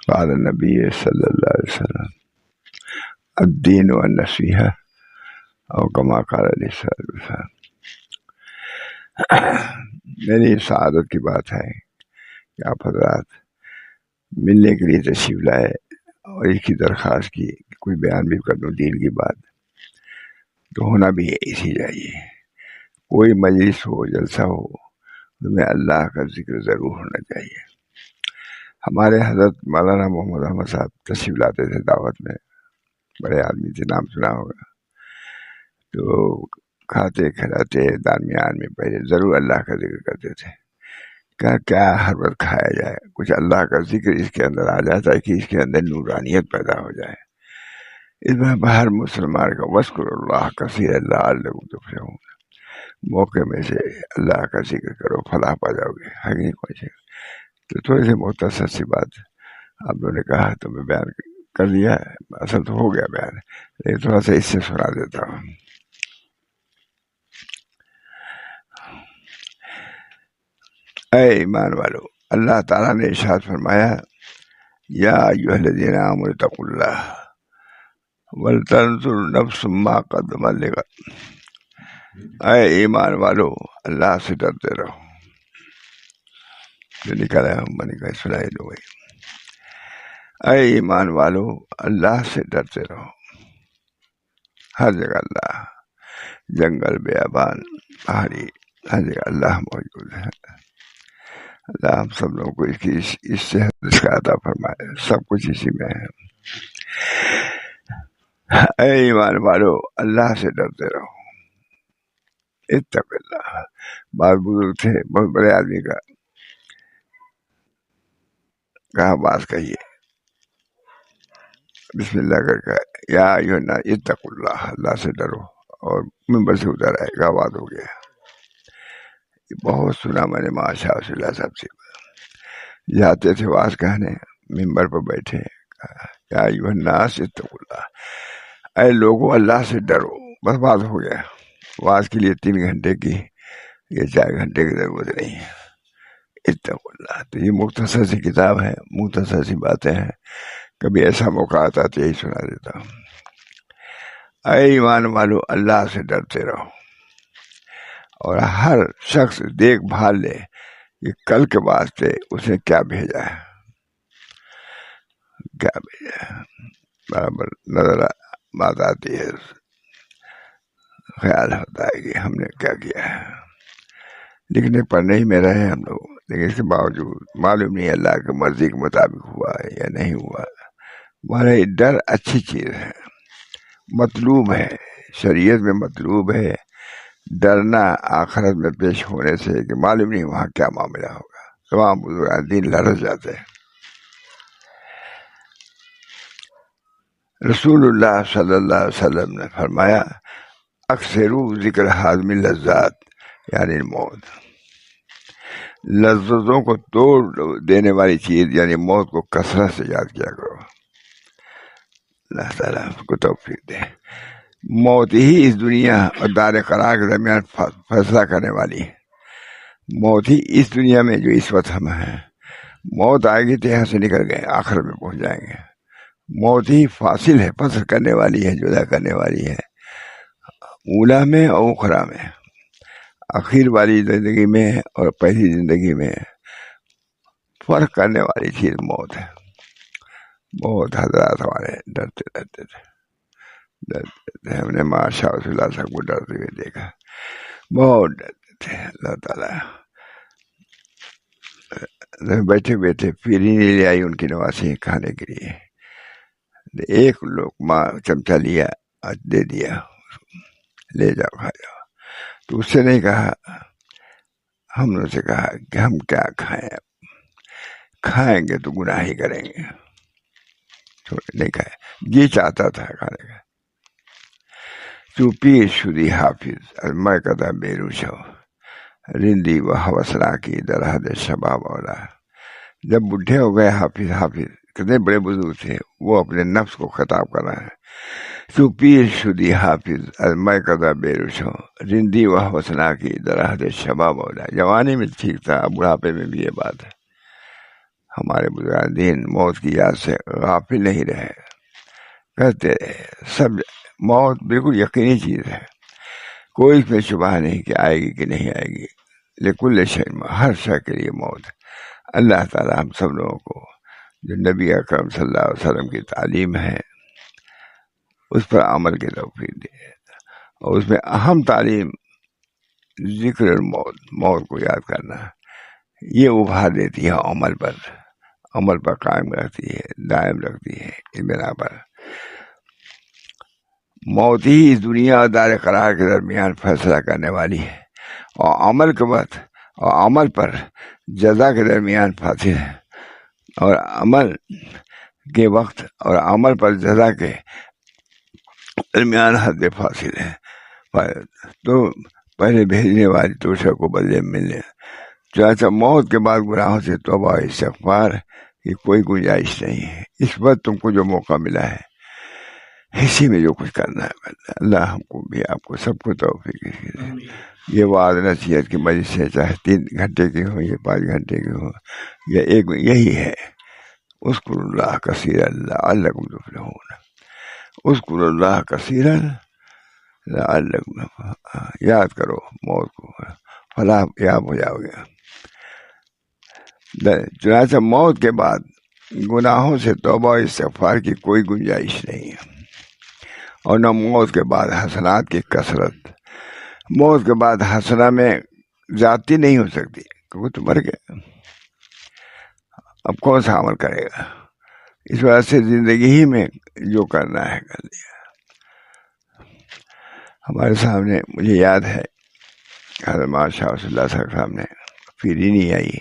قال النبی صلی اللہ علیہ وسلم الدین والنصیحہ او کما قال علیہ السلام. میری سعادت کی بات ہے کہ آپ حضرات ملنے کے لیے تشریف لائے اور اس کی درخواست کی کہ کوئی بیان بھی کر دوں دین کی بات، تو ہونا بھی اسی چاہیے. کوئی مجلس ہو جلسہ ہو تو میں اللہ کا ذکر ضرور ہونا چاہیے. ہمارے حضرت مولانا محمد احمد صاحب تشریف لاتے تھے دعوت میں، بڑے آدمی سے نام سنا ہوگا، تو کھاتے کھلاتے درمیان میں پہلے ضرور اللہ کا ذکر کرتے تھے. کیا ہر وقت کھایا جائے، کچھ اللہ کا ذکر اس کے اندر آ جاتا ہے کہ اس کے اندر نورانیت پیدا ہو جائے. اس میں ہر مسلمان کا وذکر اللہ کثیر لعلکم تفلحون، موقع میں سے اللہ کا ذکر کرو فلاح پا جاؤ گے. ہے نہیں کوئی چیز. تو تھوڑی سی مختصر سی بات آپ لوگوں نے کہا تو میں بیان کر دیا. اصل تو ہو گیا بیان، لیکن تھوڑا سا اس سے سنا دیتا ہوں. اے ایمان والو، اللہ تعالیٰ نے ارشاد فرمایا یا ایھا الذین آمنوا اتقوا اللہ ولتنظر نفس ما قدمت لغد. اے ایمان والو، اللہ سے ڈرتے رہو. جو نکلا ہے میں نے کہا سنائی دو بھائی. اے ایمان والو، اللہ سے ڈرتے رہو. ہر جگہ اللہ، جنگل بیابان پہاڑی، ہر جگہ اللہ موجود ہے. اللہ ہم سب لوگوں کو اس صحت کا عطا فرمائے. سب کچھ اسی میں ہے. اے ایمان والو، اللہ سے ڈرتے رہو. اتق اللہ. بعض بزرگ تھے، بہت بڑے آدمی کا کہا بات کہیے بسم اللہ کر کے، یا ایھا الناس اتقوا اللہ، اللہ سے ڈرو، اور منبر سے اتر آئے گا، بات ہو گیا. بہت سنا میں نے ماشاء اللہ صاحب سے. جاتے تھے واز کہنے، منبر پر بیٹھے، یا ایھا الناس اتقوا اللہ، اے لوگوں اللہ سے ڈرو. بس بات ہو گیا. واز کے لیے 3 گھنٹے کی یا 4 گھنٹے کی ضرورت نہیں ہے. اتقوا اللہ. تو یہ مختصر سی کتاب ہے، مختصر سی باتیں ہیں. کبھی ایسا موقع آتا تو یہی سنا دیتا ہوں. اے ایمان والو، اللہ سے ڈرتے رہو. اور ہر شخص دیکھ بھال لے کہ کل کے واسطے اس نے کیا بھیجا ہے، کیا بھیجا ہے. برابر نظر بات آتی ہے، خیال ہوتا ہے کہ ہم نے کیا کیا ہے. لکھنے پڑھنے ہی میں رہے ہم لوگ، لیکن اس کے باوجود معلوم نہیں اللہ کی مرضی کے مطابق ہوا ہے یا نہیں ہوا. ہمارا یہ ڈر اچھی چیز ہے، مطلوب ہے، شریعت میں مطلوب ہے. ڈرنا آخرت میں پیش ہونے سے کہ معلوم نہیں وہاں کیا معاملہ ہوگا. تمام بزرگان دین لرز جاتے ہیں. رسول اللہ صلی اللہ علیہ وسلم نے فرمایا اکثروا ذکر حازم اللذات، یعنی موت. لذتوں کو توڑ دینے والی چیز یعنی موت کو کثرت سے یاد کیا کرو. اللہ تعالیٰ کو توفیق دے. موت ہی اس دنیا اور دار قرار کے درمیان فیصلہ کرنے والی ہے. موت ہی اس دنیا میں جو اس وقت ہم ہیں، موت آئے گی تو یہاں سے نکل گئے، آخر میں پہنچ جائیں گے. موت ہی فاصل ہے، فصل کرنے والی ہے، جدا کرنے والی ہے، اولا میں اور اخرا میں. آخر والی زندگی میں اور پہلی زندگی میں فرق کرنے والی چیز موت ہے. بہت حضرات ہمارے ڈرتے رہتے تھے. ہم نے ماشاء اللہ صاحب کو ڈرتے ہوئے دیکھا، بہت ڈرتے تھے. اللہ تعالیٰ بیٹھے بیٹھے پیری نہیں لے آئی ان کی نوازی کھانے کے لیے. ایک لقمہ چمچہ لیا اور دے دیا، لے جاؤ کھا جاؤ. تو اس سے نہیں کہا، ہم نے سے کہا کہ ہم کیا کھائیں، کھائیں گے تو گناہ ہی کریں گے. نہیں کھائے، جی چاہتا تھا کھانے کا. تو پیر شدی حافظ میں کدا بے روشو رندی و حوصلہ کی درحد شباب اولا. جب بڈھے ہو گئے حافظ کتنے بڑے بزرگ تھے، وہ اپنے نفس کو خطاب کر رہے ہیں. تو پیر شدی حافظ میں کدا بے روشو رندی و حوصلہ کی درحد شباب اولا. جوانی میں ٹھیک تھا، بڑھاپے میں بھی یہ بات ہے. ہمارے بزرگان دین موت کی یاد سے غافل نہیں رہے، کہتے رہے سب موت بالکل یقینی چیز ہے، کوئی اس میں شبہ نہیں کہ آئے گی کہ نہیں آئے گی، لکل شیء، ہر شے کے لیے موت۔ اللہ تعالیٰ ہم سب لوگوں کو جو نبی اکرم صلی اللہ علیہ وسلم کی تعلیم ہے اس پر عمل کی توفیق دے، اور اس میں اہم تعلیم ذکر الموت، موت کو یاد کرنا، یہ ابھار دیتی ہے عمل پر قائم رکھتی ہے، دائم رکھتی ہے۔ اس بنا پر موت ہی اس دنیا اور دار قرار کے درمیان فیصلہ کرنے والی ہے، اور عمل پر جزا کے درمیان فاصل ہے، اور عمل کے وقت اور عمل پر جزا کے درمیان حد فاصل ہے، تو پہلے بھیجنے والی توشہ کو بدلے ملنے۔ چنانچہ موت کے بعد گناہوں سے توبہ و استغفار کی کوئی گنجائش نہیں ہے۔ اس وقت تم کو جو موقع ملا ہے اسی میں جو کچھ کرنا ہے، اللہ ہم کو بھی آپ کو سب کو توفیق دے۔ یہ وعظ نصیحت کی مجلس سے چاہے 3 گھنٹے کی ہو یا 5 گھنٹے کی ہو یا یہی ہے، اذکروا اللہ کثیرا لعلکم تفلحون، اذکروا اللہ کثیرا لعلکم، یاد کرو موت کو، فلاح یاب ہو جاؤ گے۔ چنانچہ موت کے بعد گناہوں سے توبہ و استغفار کی کوئی گنجائش نہیں ہے، اور نہ موت کے بعد حسنات کی کثرت۔ موت کے بعد حسنہ میں زیادتی نہیں ہو سکتی، کیونکہ تو مر گئے، اب کون سا عمل کرے گا؟ اس وجہ سے زندگی ہی میں جو کرنا ہے کر لیا۔ ہمارے سامنے مجھے یاد ہے حضرت مولانا شاہ ولی اللہ صاحب سامنے فرینی آئی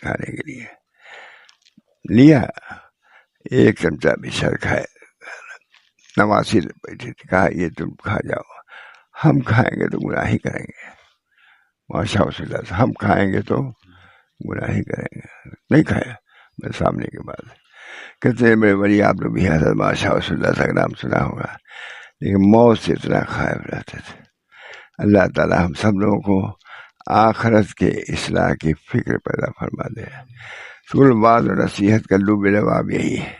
کھانے کے لیے، لیا 1 چمچہ بھی شر کھائے، نواسی بیٹھی تھی، کہا یہ تم کھا جاؤ، ہم کھائیں گے تو گناہ ہی کریں گے۔ ماشاء اللہ ہم کھائیں گے تو گناہ ہی کریں گے، نہیں کھایا میرے سامنے کے بعد۔ کتنے بڑے بڑی آپ نے بھی حضرت ماشاء اللہ کا نام سنا ہوگا، لیکن موت سے اتنا خائف رہتے تھے۔ اللہ تعالیٰ ہم سب لوگوں کو آخرت کے اصلاح کی فکر پیدا فرما دے۔ سکول بعض اور نصیحت کا لب لباب یہی ہے،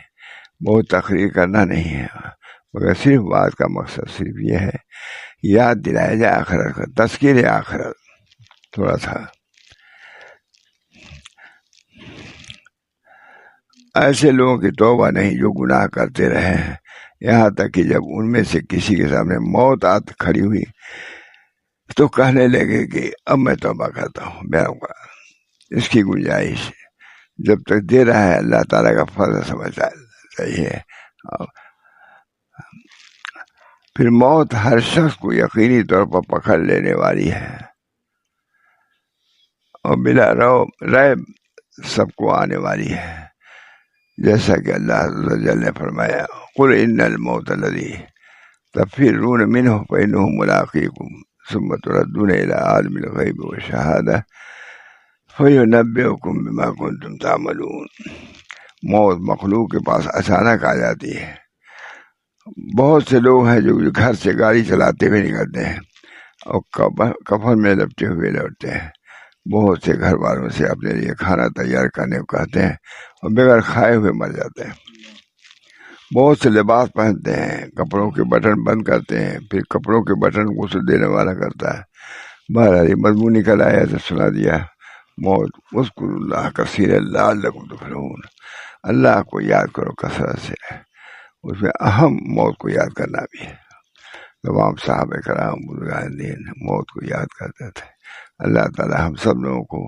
بہت تقریر کرنا نہیں ہے، مگر صرف بات کا مقصد صرف یہ ہے یاد دلایا جائے آخرت کا، تذکیر آخرت تھوڑا سا۔ ایسے لوگوں کی توبہ نہیں جو گناہ کرتے رہے ہیں، یہاں تک کہ جب ان میں سے کسی کے سامنے موت کھڑی ہوئی تو کہنے لگے کہ اب میں توبہ کرتا ہوں، میرا اس کی گنجائش جب تک دے رہا ہے اللہ تعالیٰ کا فضل سمجھنا چاہیے۔ پھر موت ہر شخص کو یقینی طور پر پکڑ لینے والی ہے، اور بلا ریب سب کو آنے والی ہے، جیسا کہ اللہ عز و جل نے فرمایا قل ان الموت الذی تفرون منہ فانہ ملاقیکم ثم تردون الی عالم الغیب والشہادہ فینبئکم بما کنتم تعملون۔ موت مخلوق کے پاس اچانک آ جاتی ہے۔ بہت سے لوگ ہیں جو گھر سے گاڑی چلاتے ہوئے نکلتے ہیں اور کفن میں لپٹے ہوئے لوٹتے ہیں، بہت سے گھر والوں سے اپنے لیے کھانا تیار کرنے کو کہتے ہیں اور بغیر کھائے ہوئے مر جاتے ہیں۔ بہت سے لباس پہنتے ہیں، کپڑوں کے بٹن بند کرتے ہیں، پھر کپڑوں کے بٹن غسل دینے والا کرتا ہے۔ بہرحال مضمون نکل آیا تو سنا دیا۔ موت اذکروا اللہ کثیرا لعلکم تفلحون، اللہ کو یاد کرو کثرت سے، اس میں اہم موت کو یاد کرنا بھی ہے۔ تمام صحابہ کرام بزرگان دین موت کو یاد کرتے تھے۔ اللہ تعالی ہم سب لوگوں کو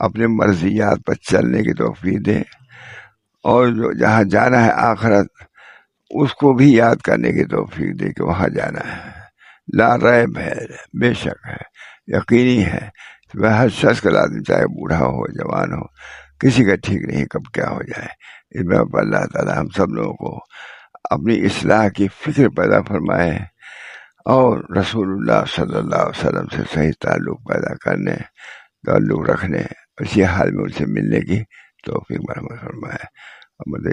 اپنے مرضیات پر چلنے کی توفیق دے، اور جو جہاں جانا ہے آخرت اس کو بھی یاد کرنے کی توفیق دے کہ وہاں جانا ہے، لا ریب ہے، بے شک ہے، یقینی ہے۔ ہر شخص کا لازم، چاہے بوڑھا ہو جوان ہو، کسی کا ٹھیک نہیں کب کیا ہو جائے۔ اس میں اللہ تعالی ہم سب لوگوں کو اپنی اصلاح کی فکر پیدا فرمائے، اور رسول اللہ صلی اللہ علیہ وسلم سے صحیح تعلق پیدا کرنے، تعلق رکھنے، اسی حال میں ان سے ملنے کی توفیق مرحمت فرمائے۔ بس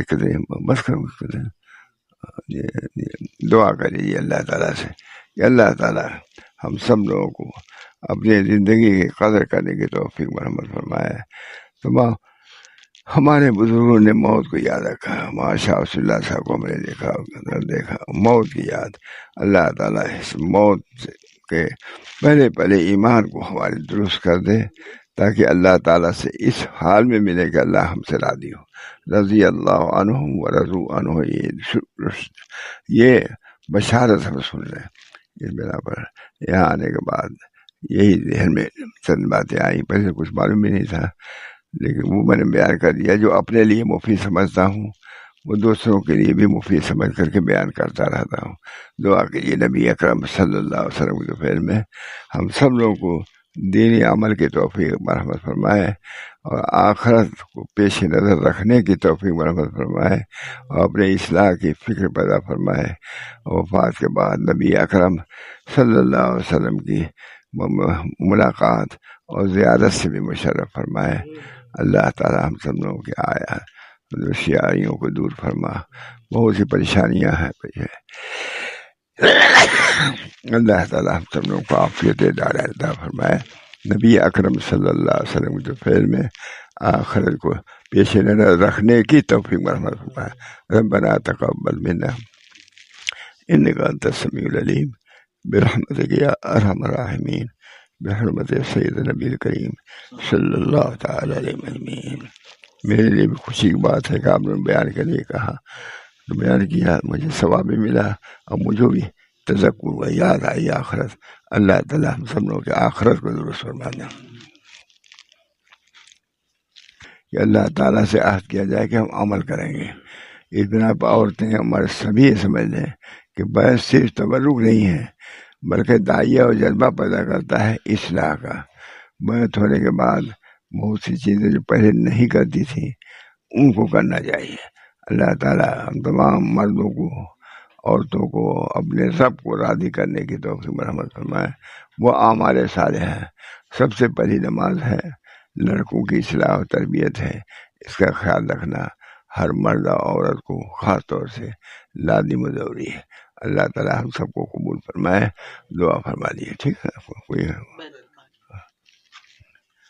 دعا کر لیجیے اللہ تعالیٰ سے کہ اللہ تعالیٰ ہم سب لوگوں کو اپنی زندگی کی قدر کرنے کی توفیق مرحمت فرمائے۔ ہمارے بزرگوں نے موت کو یاد رکھا. ماشاء اللہ صاحب کو ہم نے دیکھا موت کی یاد. اللہ تعالیٰ اس موت کے پہلے ایمان کو ہمارے درست کر دے تاکہ اللہ تعالیٰ سے اس حال میں ملے کہ اللہ ہم سے راضی ہو. رضی اللہ عنہم ورضوا عنہ، یہ بشارت ہم سن رہے ہیں. اس بنا پر یہاں آنے کے بعد یہی ذہن میں چند باتیں آئیں. پہلے کچھ معلوم بھی نہیں تھا، لیکن وہ میں نے بیان کر دیا. جو اپنے لیے مفید سمجھتا ہوں وہ دوسروں کے لیے بھی مفید سمجھ کر کے بیان کرتا رہتا ہوں. دعا کیجیے نبی اکرم صلی اللہ علیہ وسلم کے فعل میں ہم سب لوگوں کو دینی عمل کی توفیق مرحمت فرمائے، اور آخرت کو پیش نظر رکھنے کی توفیق مرحمت فرمائے، اور اپنے اصلاح کی فکر پیدا فرمائے. وفات کے بعد نبی اکرم صلی اللہ علیہ وسلم کی ملاقات اور زیارت سے بھی مشرف فرمائے. اللہ تعالیٰ ہم سب لوگوں کے آیا دشواریوں کو دور فرما. بہت سی پریشانیاں ہیں. اللہ تعالیٰ ہم سب لوگوں کو عافیت دار عطا فرمائے. نبی اکرم صلی اللہ علیہ وسلم کے فعل میں آخرت کو پیش نظر رکھنے کی توفیق مرحمت فرمائے. ربنا تقبل منا انک انت السمیع العلیم برحمتک یا ارحم الراحمین بحرمت سید نبی الکریم صلی اللہ تعالی علیہ وسلم. میرے لیے بھی خوشی کی بات ہے کہ آپ نے بیان کے لیے کہا تو بیان کیا، مجھے ثواب بھی ملا اور مجھے بھی تذکر و یاد آئی آخرت. اللہ تعالیٰ ہم سب لوگوں کے آخرت کو درست فرمانا. کہ اللہ تعالیٰ سے عہد کیا جائے کہ ہم عمل کریں گے. اس بنا پر عورتیں ہمارے سبھی یہ سمجھ لیں کہ بیعت صرف تبرک نہیں ہے بلکہ داعیہ اور جذبہ پیدا کرتا ہے اصلاح کا. بیعت ہونے کے بعد بہت سی چیزیں جو پہلے نہیں کرتی تھیں ان کو کرنا چاہیے. اللہ تعالیٰ ہم تمام مردوں کو عورتوں کو اپنے رب کو راضی کرنے کی توفیق مرحمت فرمائے. وہ اعمال صالحہ ہیں. سب سے پہلی نماز ہے، لڑکوں کی اصلاح و تربیت ہے. اس کا خیال رکھنا ہر مرد اور عورت کو خاص طور سے لازم و ضروری ہے. اللہ تعالیٰ ہم سب کو قبول فرمائے. دعا فرما لیے. ٹھیک ہے، کوئی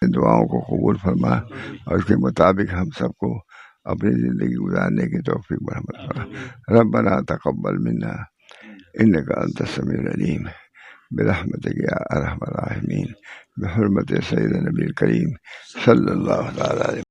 دعاؤں کو قبول فرما اور اس کے مطابق ہم سب کو اپنی زندگی گزارنے کی توفیق مرحمت فرما. ربنا تقبل منا انک انت السمیع العلیم برحمتک یا ارحم الراحمین بحرمت سید نبی الکریم صلی اللہ تعالی علیہ